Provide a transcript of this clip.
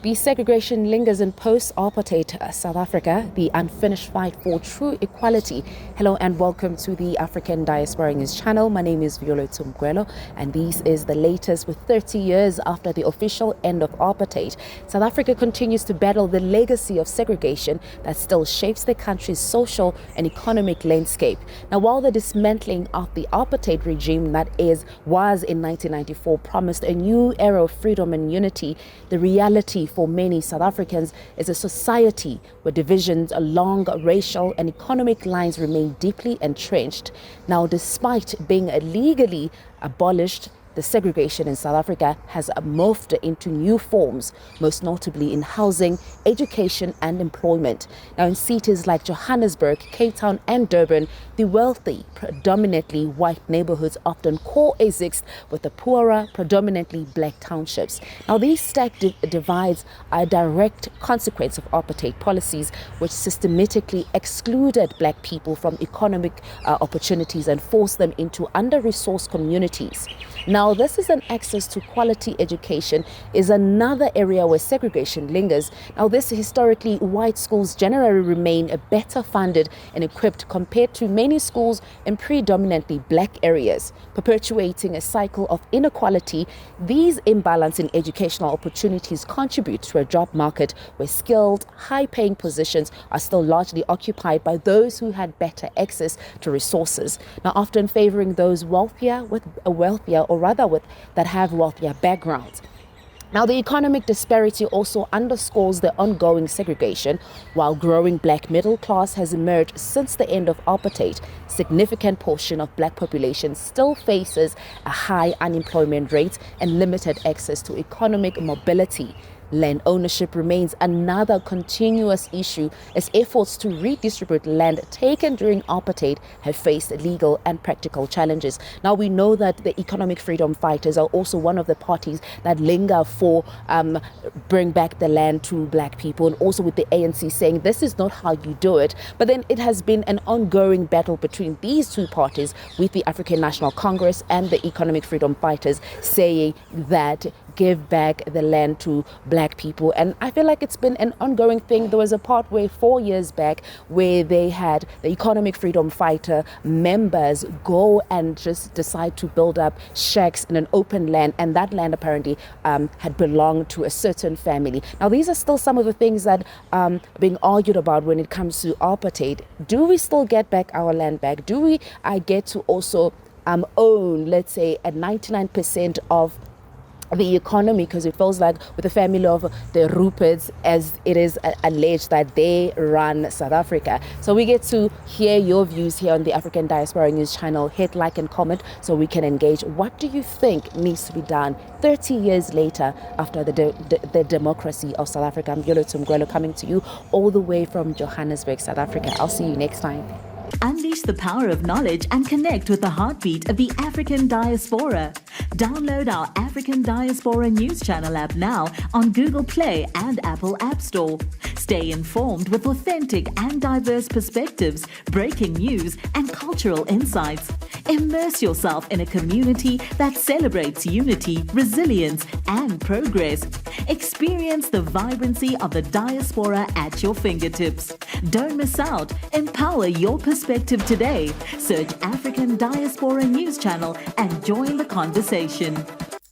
The segregation lingers in post-apartheid South Africa, the unfinished fight for true equality. Hello and welcome to the African Diaspora News channel. My name is Vuyo Mgwelo and this is the latest. With 30 years after the official end of apartheid, South Africa continues to battle the legacy of segregation that still shapes the country's social and economic landscape. Now, while the dismantling of the apartheid regime was in 1994 promised a new era of freedom and unity, the reality for many South Africans is a society where divisions along racial and economic lines remain deeply entrenched. Now, despite being legally abolished, the segregation in South Africa has morphed into new forms, most notably in housing, education and employment. Now, in cities like Johannesburg, Cape Town and Durban, the wealthy, predominantly white neighborhoods often coexist with the poorer, predominantly black townships. Now, these stacked divides are a direct consequence of apartheid policies, which systematically excluded black people from economic opportunities and forced them into under-resourced communities. Now, this is an access to quality education is another area where segregation lingers. Now, this historically white schools generally remain better funded and equipped compared to many schools in predominantly black areas, perpetuating a cycle of inequality. These imbalance in educational opportunities contribute to a job market where skilled, high-paying positions are still largely occupied by those who had better access to resources, now often favoring those that have wealthier backgrounds. Now, the economic disparity also underscores the ongoing segregation. While growing black middle class has emerged since the end of apartheid, significant portion of black population still faces a high unemployment rate and limited access to economic mobility. Land ownership remains another continuous issue as efforts to redistribute land taken during apartheid have faced legal and practical challenges. Now, we know that the economic freedom fighters are also one of the parties that linger for bring back the land to black people, and also with the ANC saying this is not how you do it. But then it has been an ongoing battle between these two parties, with the African National Congress and the economic freedom fighters saying that give back the land to black people. And I feel like it's been an ongoing thing. There was a part where 4 years back where they had the economic freedom fighter members go and just decide to build up shacks in an open land, and that land apparently had belonged to a certain family. Now, these are still some of the things that are being argued about when it comes to apartheid. Do we still get back our land back? Do we get to also own, let's say, at 99% of the economy? Because it feels like with the family of the Ruperts, as it is alleged that they run South Africa. So we get to hear your views here on the African Diaspora News channel. Hit like and comment so we can engage. What do you think needs to be done 30 years later after the democracy of South Africa? I'm Vuyo Mgwelo coming to you all the way from Johannesburg, South Africa. I'll see you next time. Unleash the power of knowledge and connect with the heartbeat of the African diaspora. Download our African Diaspora News channel app now on Google Play and Apple App Store. Stay informed with authentic and diverse perspectives, breaking news and cultural insights. Immerse yourself in a community that celebrates unity, resilience and progress. Experience the vibrancy of the diaspora at your fingertips. Don't miss out. Empower your perspective today. Search African Diaspora News channel and join the conversation.